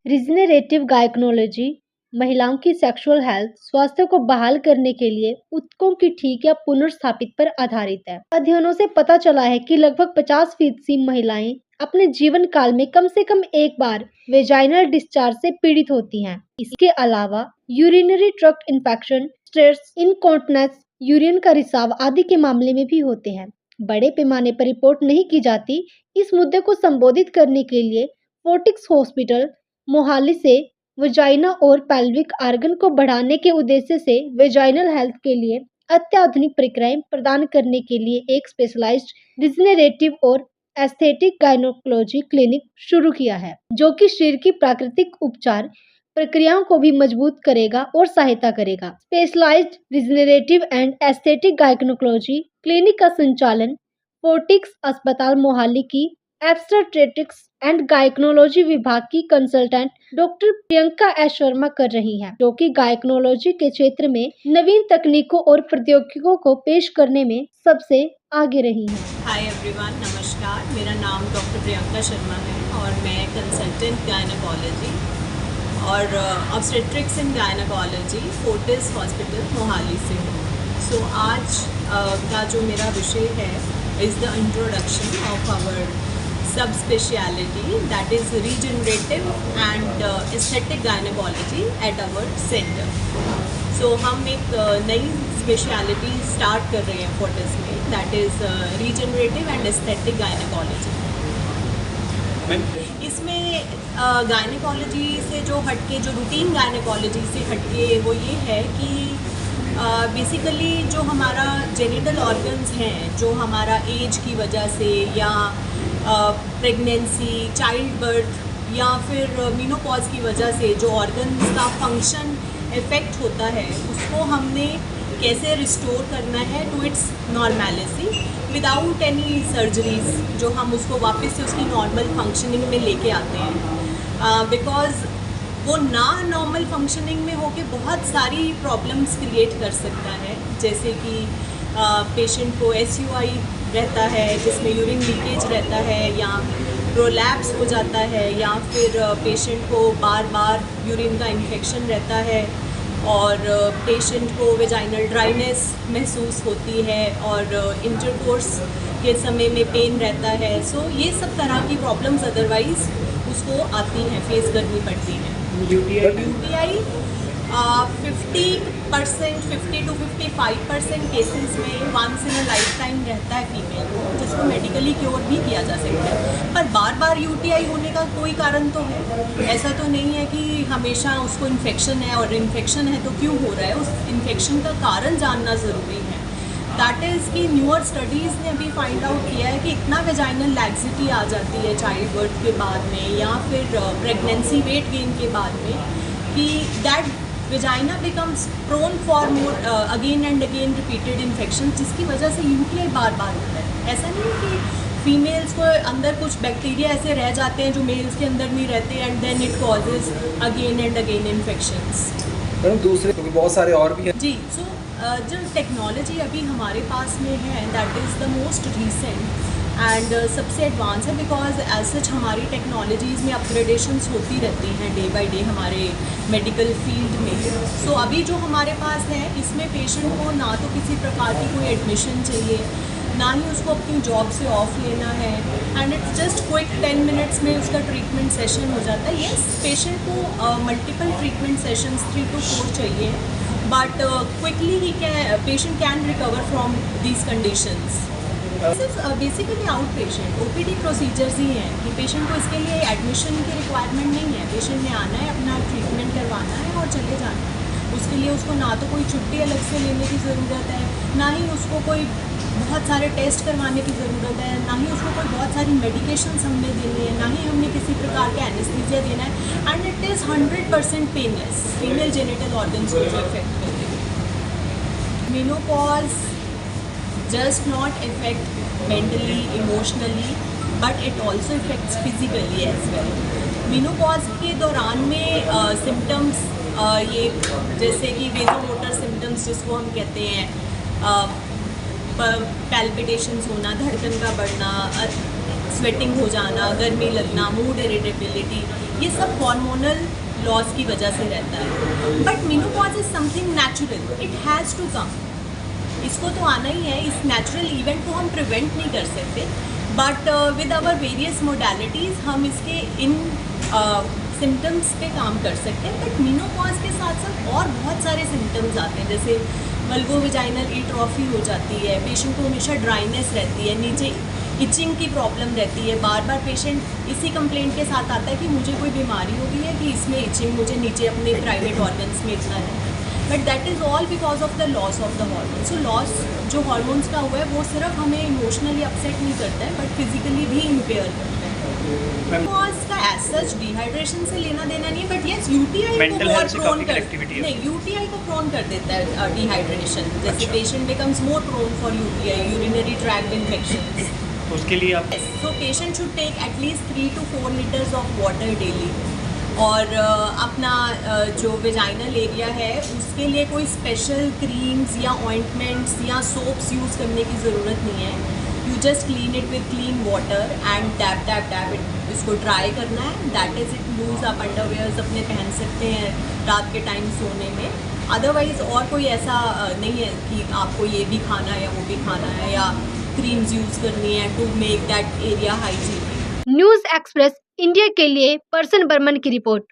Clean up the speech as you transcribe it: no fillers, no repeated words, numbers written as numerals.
Regenerative गायकोनोलॉजी महिलाओं की sexual health स्वास्थ्य को बहाल करने के लिए ऊतकों की ठीक या पुनर्स्थापित पर आधारित है। अध्ययनों से पता चला है कि लगभग 50% महिलाएं अपने जीवन काल में कम से कम एक बार वेजाइनल डिस्चार्ज से पीड़ित होती हैं। इसके अलावा urinary tract infection, stress, incontinence, urine का रिसाव आदि के मामले में भी होते हैं। बड़े पैमाने पर रिपोर्ट नहीं की जाती। इस मुद्दे को संबोधित करने के लिए फोर्टिक्स हॉस्पिटल मोहाली से वेजाइना और पेल्विक आर्गन को बढ़ाने के उद्देश्य से वेजाइनल हेल्थ के लिए अत्याधुनिक प्रक्रियाएं प्रदान करने के लिए एक स्पेशलाइज्ड रिजनरेटिव और एस्थेटिक गायनोकोलॉजी क्लिनिक शुरू किया है, जो कि शरीर की प्राकृतिक उपचार प्रक्रियाओं को भी मजबूत करेगा और सहायता करेगा। Specialised regenerative and aesthetic gynaecology clinic का संचालन फोर्टिक्स अस्पताल मोहाली की ऑब्स्टेट्रिक्स एंड गायकोनोलॉजी विभाग की consultant doctor Priyanka S Sharma कर रही हैं, जो कि गायकोनोलॉजी के क्षेत्र में नवीन तकनीकों और प्रौद्योगिकियों को पेश करने में सबसे आगे रही हैं। हाय एवरीवन, नमस्कार। मेरा नाम डॉक्टर प्रियंका शर्मा है और मैं कंसल्टेंट गायनोकोलॉजी और obstetrics and gynaecology Fortis hospital Mohali से हूँ। सो आज का जो मेरा विषय है is the introduction of our sub speciality that is regenerative and aesthetic gynaecology at our centre. So हम एक नई स्पेशलिटी स्टार्ट कर रहे हैं फोर्टिस में, that is regenerative and aesthetic gynaecology. इसमें गायनोकोलॉजी से जो हटके, जो रूटीन गायनोकोलॉजी से हटके वो ये है कि बेसिकली जो हमारा जेनिटल ऑर्गन्स हैं, जो हमारा एज की वजह से या प्रेगनेंसी, चाइल्ड बर्थ या फिर मीनोपॉज की वजह से जो ऑर्गन्स का फंक्शन इफेक्ट होता है, उसको हमने कैसे रिस्टोर करना है to its normality without any surgeries, जो हम उसको वापस से उसकी नॉर्मल फंक्शनिंग में लेके आते हैं। बिकॉज वो ना नॉर्मल फंक्शनिंग में होके बहुत सारी प्रॉब्लम्स क्रिएट कर सकता है, जैसे कि पेशेंट को SUI रहता है जिसमें यूरिन लीकेज रहता है, या प्रोलैप्स हो जाता है, या फिर पेशेंट को बार बार यूरिन का इन्फेक्शन रहता है, और पेशेंट को वेजाइनल ड्राइनेस महसूस होती है, और इंटरकोर्स के समय में पेन रहता है। सो ये सब तरह की प्रॉब्लम्स अदरवाइज़ उसको आती हैं, फेस करनी पड़ती हैं। UTI 50 to 55% केसेस में once in a lifetime रहता है फीमेल को, जिसको मेडिकली क्योर भी किया जा सकता है। पर बार बार UTI होने का कोई कारण तो है, ऐसा तो नहीं है कि हमेशा उसको इन्फेक्शन है, और इन्फेक्शन है तो क्यों हो रहा है, उस इन्फेक्शन का कारण जानना ज़रूरी है। दैट इज़ कि न्यूअर स्टडीज़ ने अभी फाइंड आउट किया है कि इतना वेजाइनल लैक्सिटी आ जाती है चाइल्ड बर्थ के बाद में, या फिर प्रेगनेंसी वेट गेन के बाद में, कि that vagina becomes prone for more again and again repeated infection, जिसकी वजह से UTI बार बार होता है। ऐसा नहीं है कि फीमेल्स को अंदर कुछ बैक्टीरिया ऐसे रह जाते हैं जो मेल्स के अंदर नहीं रहते, and then it causes again and again infections. दूसरे तो बहुत सारे और भी हैं। जी, सो जो टेक्नोलॉजी अभी हमारे पास में है that is the most recent and सबसे एडवांस है, बिकॉज एज सच हमारी टेक्नोलॉजीज़ में अपग्रेडेशंस होती रहती हैं डे बाय डे हमारे मेडिकल फील्ड में। सो अभी जो हमारे पास है इसमें पेशेंट को ना तो किसी प्रकार की कोई एडमिशन चाहिए, ना ही उसको अपनी जॉब से ऑफ लेना है, and it's just quick 10 minutes में उसका ट्रीटमेंट सेशन हो जाता है। येस, पेशेंट को मल्टीपल ट्रीटमेंट सेशंस 3 to 4 चाहिए, but quickly patient can recover from these conditions. Basically out patient OPD procedures ही हैं कि पेशेंट को इसके लिए एडमिशन की रिक्वायरमेंट नहीं है। पेशेंट ने आना है, अपना ट्रीटमेंट करवाना है और चले जाना है। उसके लिए उसको ना तो कोई छुट्टी अलग से लेने की ज़रूरत है, ना ही उसको कोई बहुत सारे टेस्ट करवाने की ज़रूरत है, ना ही उसको कोई बहुत सारी मेडिकेशंस हमने देनी है, ना ही हमने किसी प्रकार का एनेस्थीसिया देना है, and it is 100% painless. Female genital organs को जो इफेक्ट करते हैं। Menopause just not affect mentally, emotionally, but it also affects physically as well. Menopause के दौरान में सिम्टम्स ये जैसे कि वेजोमोटर सिम्टम्स जिसको हम कहते हैं, पैल्पिटेशंस होना, धड़कन का बढ़ना, स्वेटिंग हो जाना, गर्मी लगना, मूड इरिटेबिलिटी, ये सब हार्मोनल लॉस की वजह से रहता है। But menopause is something natural, it has to come, इसको तो आना ही है। इस नेचुरल इवेंट को हम प्रिवेंट नहीं कर सकते, but with our various modalities हम इसके इन सिम्टम्स पे काम कर सकते हैं। बट मेनोपॉज के साथ साथ और बहुत सारे सिम्टम्स आते हैं, जैसे वल्गोवेजाइनल एट्रोफी हो जाती है, पेशेंट को हमेशा ड्राइनेस रहती है, नीचे इचिंग की प्रॉब्लम रहती है। बार बार पेशेंट इसी कंप्लेंट के साथ आता है कि मुझे कोई बीमारी हो गई है कि इसमें इचिंग मुझे नीचे अपने प्राइवेट ऑर्गन्स में इतना रहता है। But that is all because of the loss of the hormone. So loss जो हार्मोन्स का हुआ है वो सिर्फ हमें इमोशनली अपसेट नहीं करता है, बट फिजिकली भी इम्पेयर करता है। मेनोपॉज का एज सच डिहाइड्रेशन से लेना देना नहीं है, बट यस यूटीआई को और प्रोन कर नहीं, यूटीआई को प्रोन कर देता है डिहाइड्रेशन। जैसे patient becomes more prone for UTI, urinary tract infections. तो उसके लिए आप so patient should take at least 3 to 4 liters of water daily. और अपना जो वेजाइनल एरिया है उसके लिए कोई स्पेशल क्रीम्स या ऑइंटमेंट्स या सोप्स यूज़ करने की ज़रूरत नहीं है। You just clean it with clean water and dab dab dab it, इसको ड्राई करना है। That is it. लूज आप अंडरवेयर्स अपने पहन सकते हैं रात के टाइम सोने में। अदरवाइज़ और कोई ऐसा नहीं है कि आपको ये भी खाना है या वो भी खाना है या क्रीम्स यूज़ करनी है to make that area hygienic. News express India के लिए पर्सन बर्मन की रिपोर्ट।